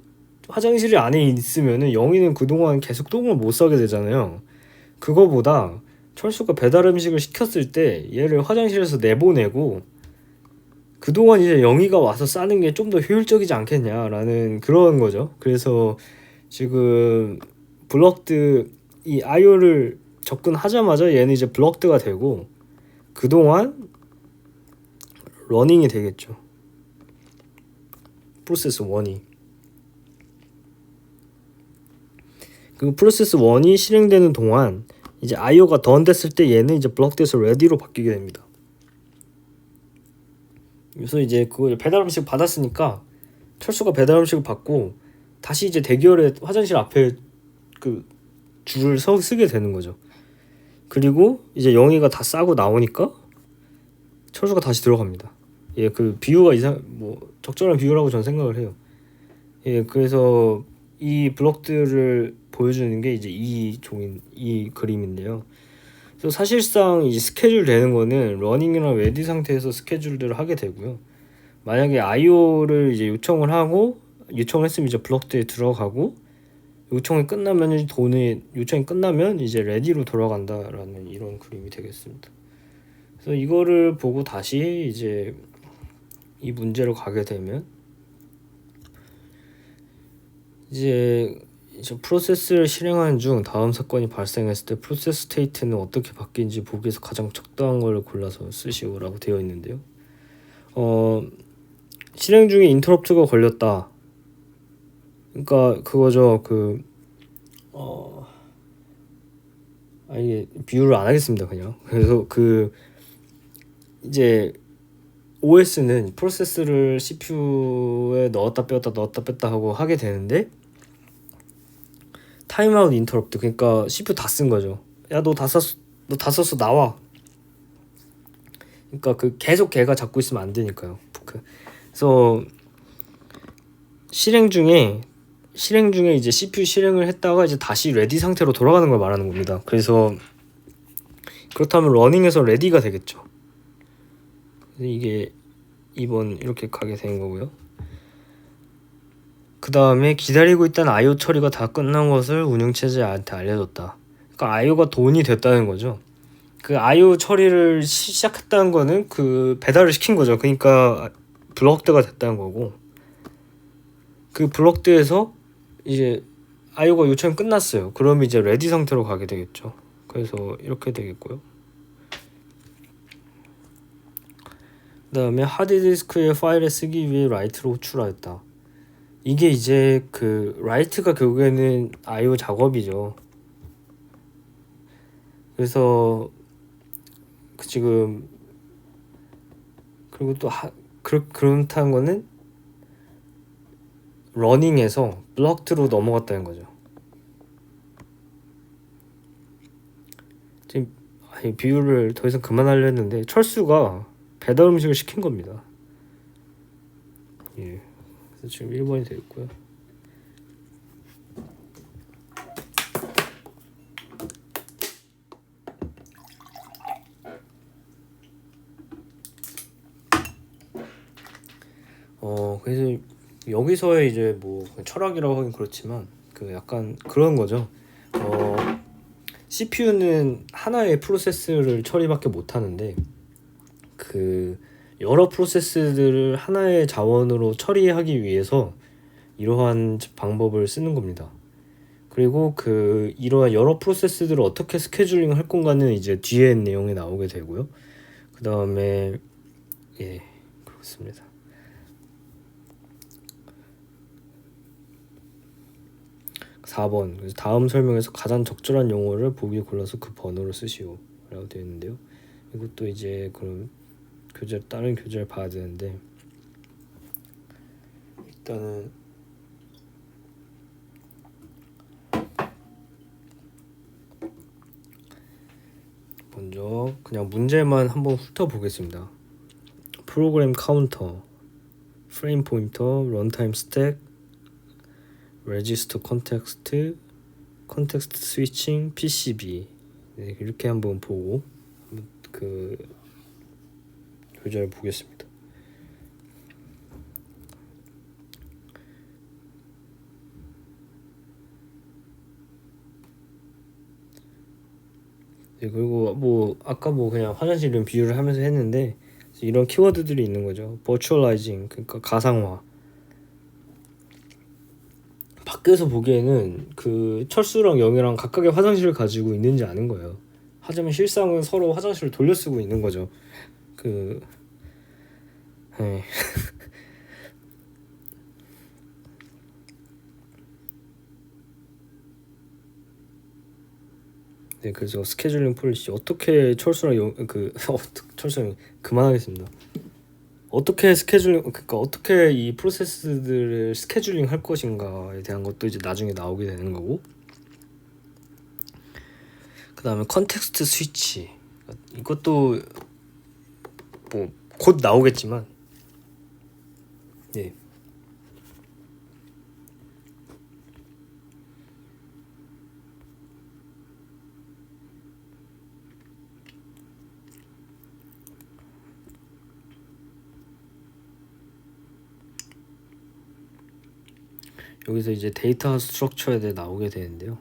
화장실 안에 있으면은 영희는 그동안 계속 똥을 못 싸게 되잖아요. 그거보다 철수가 배달 음식을 시켰을 때 얘를 화장실에서 내보내고 그동안 이제 영희가 와서 싸는 게 좀 더 효율적이지 않겠냐라는 그런 거죠. 그래서 지금 블럭드 이 IO를 접근하자마자 얘는 이제 블럭드가 되고 그동안 러닝이 되겠죠. 프로세스 1이. 그 프로세스 1이 실행되는 동안 이제 IO가 던 됐을 때 얘는 이제 블럭드에서 레디로 바뀌게 됩니다. 그래서 이제 그거 배달 음식 받았으니까 철수가 배달 음식을 받고 다시 이제 대기열에 화장실 앞에 그 줄을 쓰게 되는 거죠. 그리고 이제 영희가 다 싸고 나오니까 철수가 다시 들어갑니다. 그 비유가 적절한 비유라고 저는 생각을 해요. 그래서 이 블럭들을 보여주는 게 이제 이 그림인데요. 그래서 사실상 이제 스케줄 되는 거는 러닝이나 레디 상태에서 스케줄들을 하게 되고요. 만약에 IO를 이제 요청을 했으면 이제 블럭드에 들어가고, 요청이 끝나면 이제 레디로 돌아간다라는 이런 그림이 되겠습니다. 그래서 이거를 보고 다시 이제 이 문제로 가게 되면 이제 프로세스를 실행하는 중 다음 사건이 발생했을 때 프로세스 스테이트는 어떻게 바뀐지 보기 위해서 가장 적당한 걸 골라서 쓰시오라고 되어 있는데요. 실행 중에 인터럽트가 걸렸다. 그러니까 그거죠. 이게 비유를 안 하겠습니다. 그냥. 그래서 이제 OS는 프로세스를 CPU에 넣었다 뺐다 하고 하게 되는데, 타임아웃 인터럽트, 그러니까 CPU 다 쓴 거죠. 야, 너 다 썼어 나와. 그러니까 그 계속 걔가 잡고 있으면 안 되니까요. 포크. 그래서 실행 중에 이제 CPU 실행을 했다가 이제 다시 레디 상태로 돌아가는 걸 말하는 겁니다. 그래서 그렇다면 러닝에서 레디가 되겠죠. 이게 2번 이렇게 가게 되는 거고요. 그 다음에 기다리고 있던 IO 처리가 다 끝난 것을 운영체제한테 알려줬다. 그러니까 IO가 돈이 됐다는 거죠. 그 IO 처리를 시작했다는 거는 그 배달을 시킨 거죠. 그러니까 블럭드가 됐다는 거고, 그 블럭드에서 이제 IO가 요청이 끝났어요. 그럼 이제 레디 상태로 가게 되겠죠. 그래서 이렇게 되겠고요. 그 다음에 하드디스크에 파일을 쓰기 위해 라이트로 호출하였다. 이게 이제 그 라이트가 결국에는 IO 작업이죠. 그래서 지금 그리고 또 그렇다는 거는 러닝에서 블럭드로 넘어갔다는 거죠. 지금 비유를 더 이상 그만하려 했는데 철수가 배달 음식을 시킨 겁니다. 예. 그래서 지금 1번이 되겠고요. 그래서 여기서의 이제 뭐 철학이라고 하긴 그렇지만 그 약간 그런 거죠. CPU는 하나의 프로세스를 처리밖에 못 하는데 그 여러 프로세스들을 하나의 자원으로 처리하기 위해서 이러한 방법을 쓰는 겁니다. 그리고 그 이러한 여러 프로세스들을 어떻게 스케줄링 할 건가는 이제 뒤에 내용에 나오게 되고요. 그 다음에 예, 그렇습니다. 4번. 그래서 다음 설명에서 가장 적절한 용어를 보기 골라서 그 번호를 쓰시오 라고 되어 있는데요. 이것도 이제 그럼 다른 교재를 봐야 되는데, 일단은 먼저 그냥 문제만 한번 훑어보겠습니다. 프로그램 카운터, 프레임 포인터, 런타임 스택, 레지스터 컨텍스트, 컨텍스트 스위칭, PCB. 네, 이렇게 한번 보고 그 교재를 보겠습니다. 네, 그리고 뭐 아까 뭐 그냥 화장실 이런 비유를 하면서 했는데 이런 키워드들이 있는 거죠. 버추얼라이징, 그러니까 가상화. 밖에서 보기에는 그 철수랑 영이랑 각각의 화장실을 가지고 있는지 아는 거예요. 하지만 실상은 서로 화장실을 돌려 쓰고 있는 거죠. 네. 네, 그래서 스케줄링 폴리시 어떻게 철수랑 철수랑 그만하겠습니다. 어떻게 그러니까 어떻게 이 프로세스들을 스케줄링 할 것인가에 대한 것도 이제 나중에 나오게 되는 거고, 그 다음에 컨텍스트 스위치, 이것도 뭐 곧 나오겠지만, 예. 여기서 이제 데이터 스트럭처에 대해 나오게 되는데요.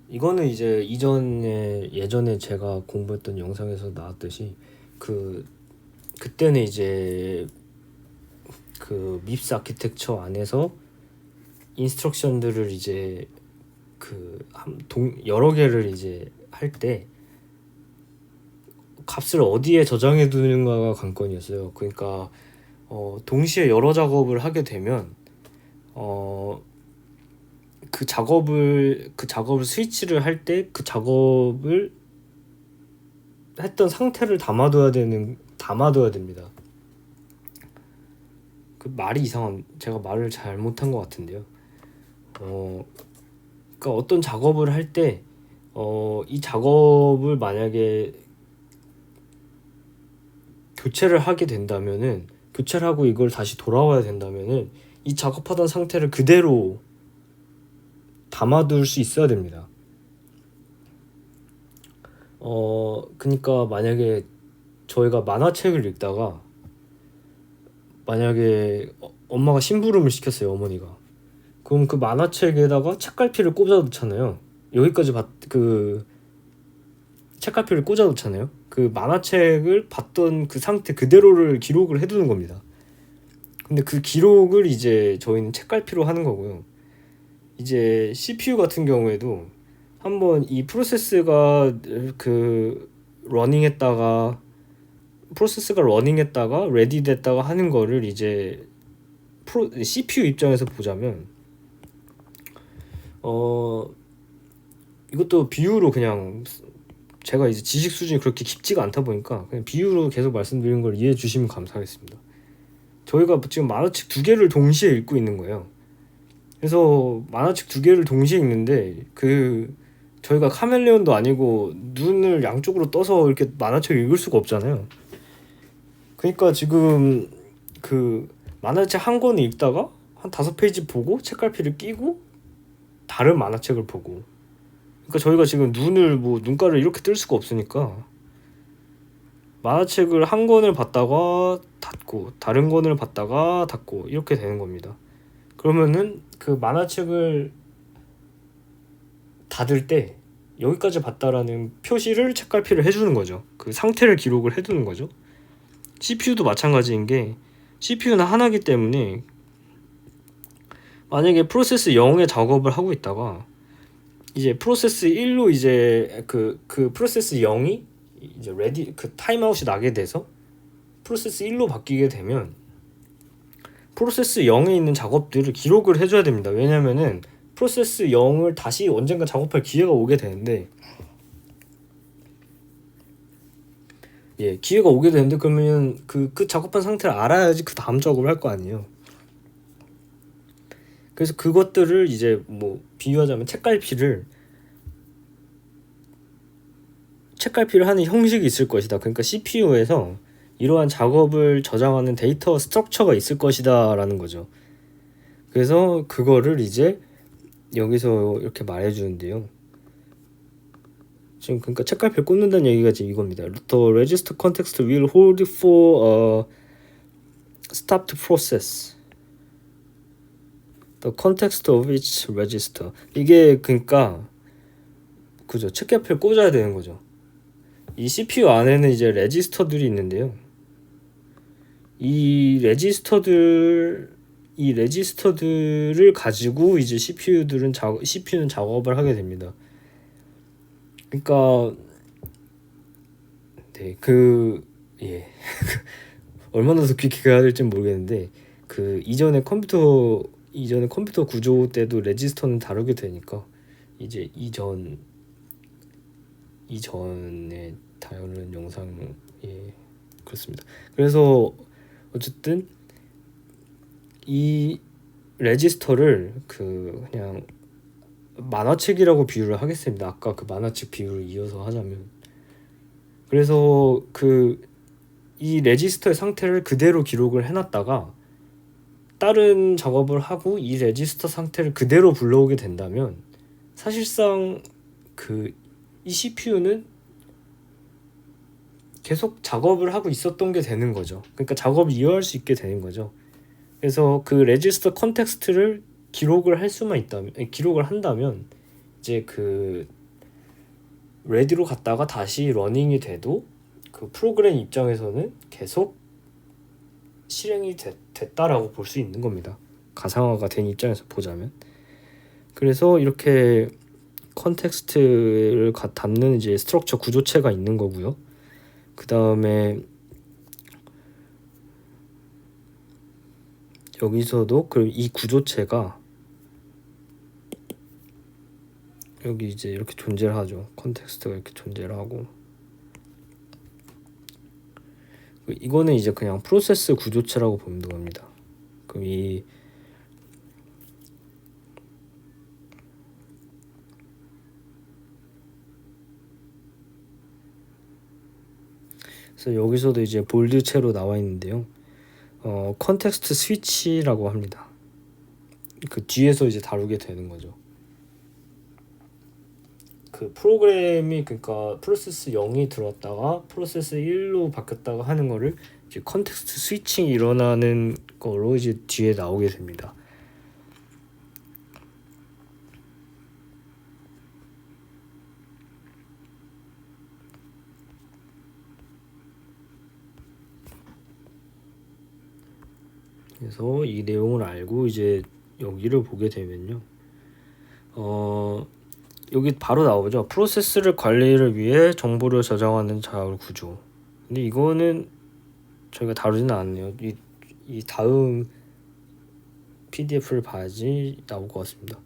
이거는 이제 예전에 제가 공부했던 영상에서 나왔듯이 그때는 이제 그 밉스 아키텍처 안에서 인스트럭션들을 이제 여러 개를 이제 할 때 값을 어디에 저장해 두는가가 관건이었어요. 그러니까 동시에 여러 작업을 하게 되면 그 작업을 스위치를 할 때 그 작업을 했던 상태를 담아둬야 됩니다. 그 말이 제가 말을 잘못한 것 같은데요. 그러니까 어떤 작업을 할 때 이 작업을 만약에 교체를 하게 된다면은, 교체를 하고 이걸 다시 돌아와야 된다면은 이 작업하던 상태를 그대로 담아둘 수 있어야 됩니다. 그러니까 만약에 저희가 만화책을 읽다가 만약에 엄마가 심부름을 시켰어요, 어머니가. 그럼 그 만화책에다가 책갈피를 꽂아 놓잖아요. 여기까지 그 책갈피를 꽂아 놓잖아요. 그 만화책을 봤던 그 상태 그대로를 기록을 해두는 겁니다. 근데 그 기록을 이제 저희는 책갈피로 하는 거고요. 이제 CPU 같은 경우에도 한번 이 프로세스가 러닝했다가 레디 됐다가 하는 거를 이제 CPU 입장에서 보자면 이것도 비유로 그냥, 제가 이제 지식 수준이 그렇게 깊지가 않다 보니까 그냥 비유로 계속 말씀드리는 걸 이해해 주시면 감사하겠습니다. 저희가 지금 만화책 2개를 동시에 읽고 있는 거예요. 그래서 만화책 2개를 동시에 읽는데 저희가 카멜레온도 아니고 눈을 양쪽으로 떠서 이렇게 만화책을 읽을 수가 없잖아요. 그러니까 지금 그 만화책 한 권을 읽다가 한 5페이지 보고 책갈피를 끼고 다른 만화책을 보고, 그러니까 저희가 지금 눈가를 이렇게 뜰 수가 없으니까 만화책을 한 권을 봤다가 닫고 다른 권을 봤다가 닫고 이렇게 되는 겁니다. 그러면은 그 만화책을 닫을 때 여기까지 봤다라는 표시를 책갈피를 해주는 거죠. 그 상태를 기록을 해두는 거죠. CPU도 마찬가지인 게, CPU는 하나기 때문에 만약에 프로세스 0의 작업을 하고 있다가 이제 프로세스 1로 이제 그 프로세스 0이 이제 타임아웃이 나게 돼서 프로세스 1로 바뀌게 되면 프로세스 0에 있는 작업들을 기록을 해줘야 됩니다. 왜냐면은 프로세스 0을 다시 언젠가 작업할 기회가 오게 되는데, 기회가 오게 되는데 그러면 그 작업한 상태를 알아야지 그 다음 작업을 할 거 아니에요. 그래서 그것들을 이제 뭐 비유하자면 책갈피를 하는 형식이 있을 것이다. 그러니까 CPU에서 이러한 작업을 저장하는 데이터 스트럭처가 있을 것이다 라는 거죠. 그래서 그거를 이제 여기서 이렇게 말해주는데요. 지금 그러니까 책갈피를 꽂는다는 얘기가 지금 이겁니다. The register context will hold for a stopped process. The context of each register. 이게 그러니까 그죠. 책갈피를 꽂아야 되는 거죠. 이 CPU 안에는 이제 레지스터들이 있는데요. 이 레지스터들을 가지고 이제 CPU는 작업을 하게 됩니다. 그러니까 얼마나 더 깊게 가야 될지 모르겠는데 이전에 컴퓨터 구조 때도 레지스터는 다루게 되니까 이제 이전에 다루는 영상 그렇습니다. 그래서 어쨌든 이 레지스터를 그냥 만화책이라고 비유를 하겠습니다. 아까 그 만화책 비유를 이어서 하자면, 그래서 이 레지스터의 상태를 그대로 기록을 해놨다가 다른 작업을 하고 이 레지스터 상태를 그대로 불러오게 된다면 사실상 이 CPU는 계속 작업을 하고 있었던 게 되는 거죠. 그러니까 작업을 이어갈 수 있게 되는 거죠. 그래서 그 레지스터 컨텍스트를 기록을 한다면 이제 레디로 갔다가 다시 러닝이 돼도 그 프로그램 입장에서는 계속 실행이 됐다라고 볼 수 있는 겁니다. 가상화가 된 입장에서 보자면. 그래서 이렇게 컨텍스트를 담는 이제 스트럭처 구조체가 있는 거고요. 그 다음에 여기서도 이 구조체가 여기 이제 이렇게 존재를 하죠. 컨텍스트가 이렇게 존재를 하고, 이거는 이제 그냥 프로세스 구조체라고 보면 됩니다. 그럼 그래서 여기서도 이제 볼드체로 나와 있는데요. 컨텍스트 스위치라고 합니다. 그 뒤에서 이제 다루게 되는 거죠. 그 프로그램이 그러니까 프로세스 0이 들어왔다가 프로세스 1로 바뀌었다가 하는 거를 이제 컨텍스트 스위칭이 일어나는 거로 이제 뒤에 나오게 됩니다. 그래서 이 내용을 알고 이제 여기를 보게 되면요. 여기 바로 나오죠. 프로세스를 관리를 위해 정보를 저장하는 자율 구조. 근데 이거는 저희가 다루지는 않네요. 이 다음 PDF를 봐야지 나올 것 같습니다.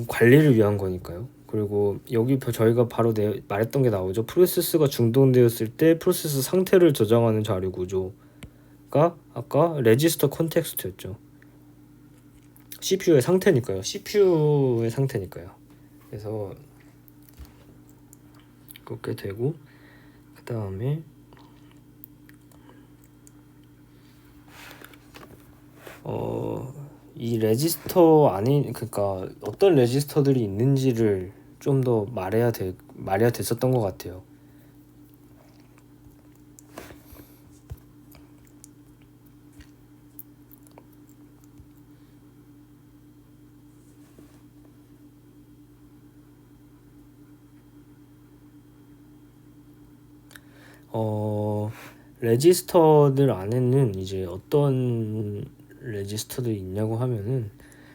관리를 위한 거니까요. 그리고 여기 저희가 바로 말했던 게 나오죠. 프로세스가 중단되었을 때 프로세스 상태를 저장하는 자료 구조가 아까 레지스터 컨텍스트였죠. CPU의 상태니까요. CPU의 상태니까요. 그래서 그렇게 되고 그 다음에 이 레지스터 안에 그러니까 어떤 레지스터들이 있는지를 좀 더 말해야 됐었던 것 같아요. 레지스터들 안에는 이제 어떤 레지스터들이 있냐고 하면은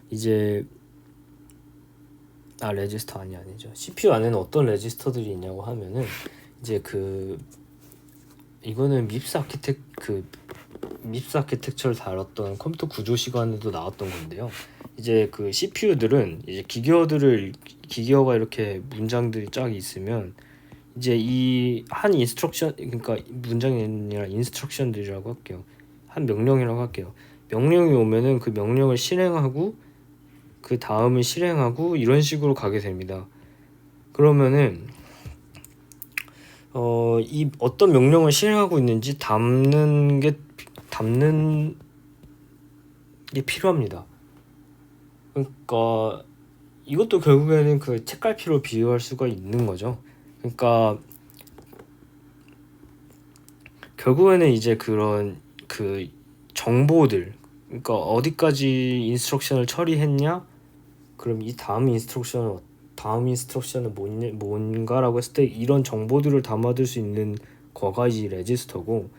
이제 레지스터 아니죠. CPU 안에는 어떤 레지스터들이 있냐고 하면은 이제 이거는 밉스 아키텍처를 다뤘던 컴퓨터 구조 시간에도 나왔던 건데요. 이제 그 CPU들은 이제 기계어가 이렇게 문장들이 쫙 있으면 이제 이 한 인스트럭션 그러니까 문장이 아니라 인스트럭션들이라고 할게요. 한 명령이라고 할게요. 명령이 오면은 그 명령을 실행하고 그 다음을 실행하고 이런 식으로 가게 됩니다. 그러면은 이 어떤 명령을 실행하고 있는지 담는 게 필요합니다. 그러니까 이것도 결국에는 그 책갈피로 비유할 수가 있는 거죠. 그러니까 결국에는 이제 그런 그 정보들 그러니까 어디까지 인스트럭션을 처리했냐 그럼 이 다음 인스트럭션은 뭔가라고 했을 때 이런 정보들을 담아둘 수 있는 거가 이 레지스터고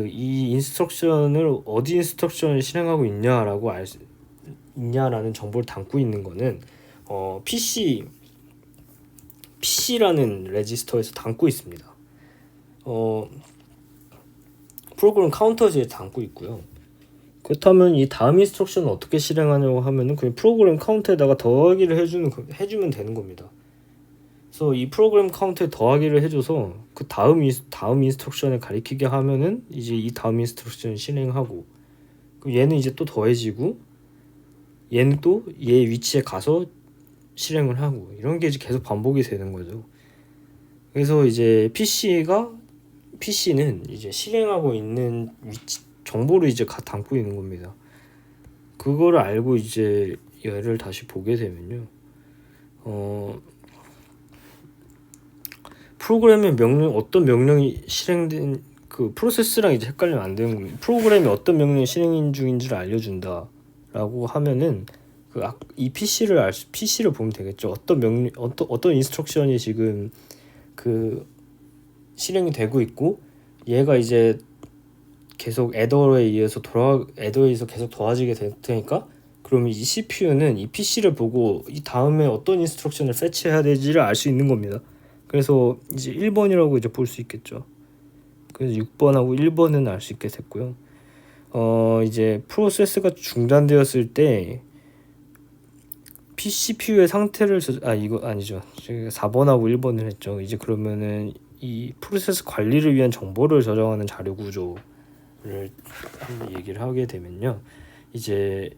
이 인스트럭션을 어디 인스트럭션을 실행하고 있냐라는 정보를 담고 있는 거는 PC라는 레지스터에서 담고 있습니다. 프로그램 카운터지에 담고 있고요. 그렇다면 이 다음 인스트럭션은 어떻게 실행하냐고 하면은 그냥 프로그램 카운트에다가 더하기를 해주면 되는 겁니다. 그래서 이 프로그램 카운트에 더하기를 해줘서 그 다음 인스트럭션을 가리키게 하면은 이제 이 다음 인스트럭션을 실행하고 그럼 얘는 이제 또 더해지고 얘는 또 얘 위치에 가서 실행을 하고 이런 게 이제 계속 반복이 되는 거죠. 그래서 이제 PC는 이제 실행하고 있는 위치 정보를 이제 담고 있는 겁니다. 그거를 알고 이제 얘를 다시 보게 되면요. 프로그램의 어떤 명령이 실행된 그 프로세스랑 이제 헷갈리면 안 되는 겁니다. 프로그램이 어떤 명령이 실행 중인지를 알려준다라고 하면은 이 PC를 보면 되겠죠. 어떤 인스트럭션이 지금 실행이 되고 있고 얘가 이제 계속 애더에 의해서 계속 더해지게 될 테니까 그럼 이 CPU는 이 PC를 보고 이 다음에 어떤 인스트럭션을 패치해야 되지를 알 수 있는 겁니다. 그래서 이제 1번이라고 이제 볼 수 있겠죠. 그래서 6번하고 1번은 알 수 있게 됐고요. 이제 프로세스가 중단되었을 때 CPU의 상태를 이거 아니죠. 제가 4번하고 1번을 했죠. 이제 그러면은 이 프로세스 관리를 위한 정보를 저장하는 자료 구조를 한번 얘기를 하게 되면요. 이게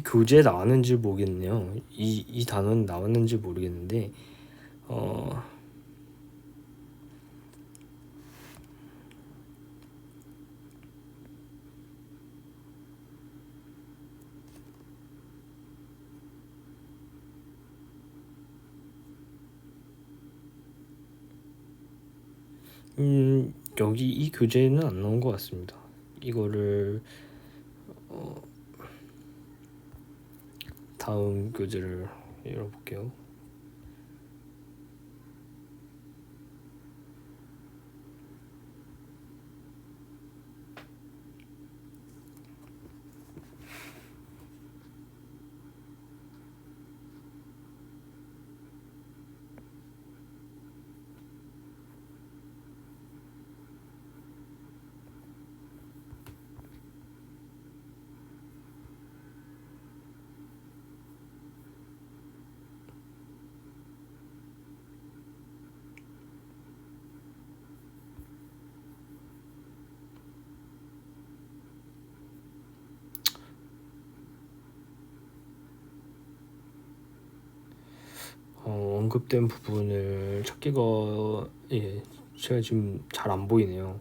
교재에 나왔는지 모르겠네요. 이 단어는 나왔는지 모르겠는데 여기 이 교재는 안 나온 것 같습니다. 이거를 다음 교재를 열어볼게요. 언급된 부분을 찾기가 제가 지금 잘 안 보이네요.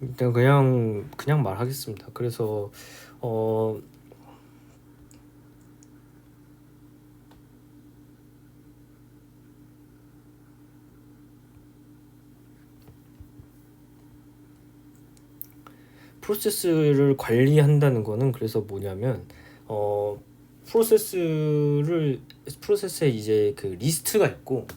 일단 그냥 말하겠습니다. 그래서 프로세스를 관리한다는 거는 그래서 뭐냐면 프로세스에 이제 그 리스트가 있고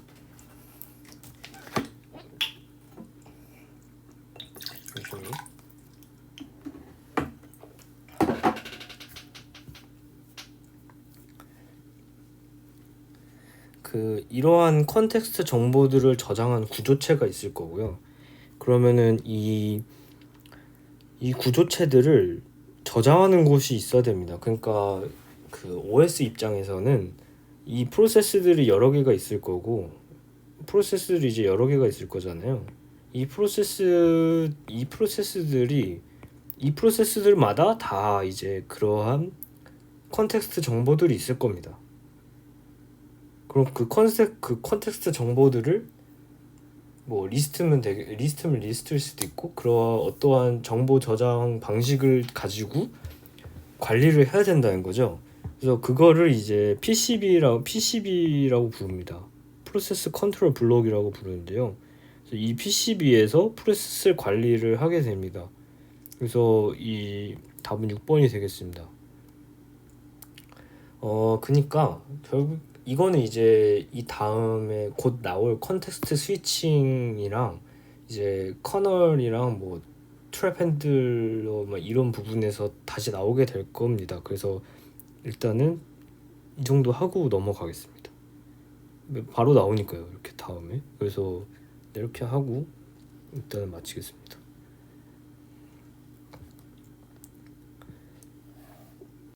이러한 컨텍스트 정보들을 저장한 구조체가 있을 거고요. 그러면은 이 구조체들을 저장하는 곳이 있어야 됩니다. 그러니까 그 OS 입장에서는 이 프로세스들이 여러 개가 있을 거고 프로세스들이 이제 여러 개가 있을 거잖아요. 이 프로세스들마다 다 이제 그러한 컨텍스트 정보들이 있을 겁니다. 그럼 그 컨텍스트 정보들을 뭐 리스트면 리스트일 수도 있고 그러한 어떠한 정보 저장 방식을 가지고 관리를 해야 된다는 거죠. 그래서 그거를 이제 PCB라고 부릅니다. 프로세스 컨트롤 블록이라고 부르는데요. 그래서 이 PCB에서 프로세스 관리를 하게 됩니다. 그래서 이 답은 6번이 되겠습니다. 그니까 결국 이거는 이제 이 다음에 곧 나올 컨텍스트 스위칭이랑 이제 커널이랑 뭐 트랩 핸들러 막 이런 부분에서 다시 나오게 될 겁니다. 그래서 일단은 이 정도 하고 넘어가겠습니다. 바로 나오니까요. 이렇게 다음에. 그래서 이렇게 하고 일단은 마치겠습니다.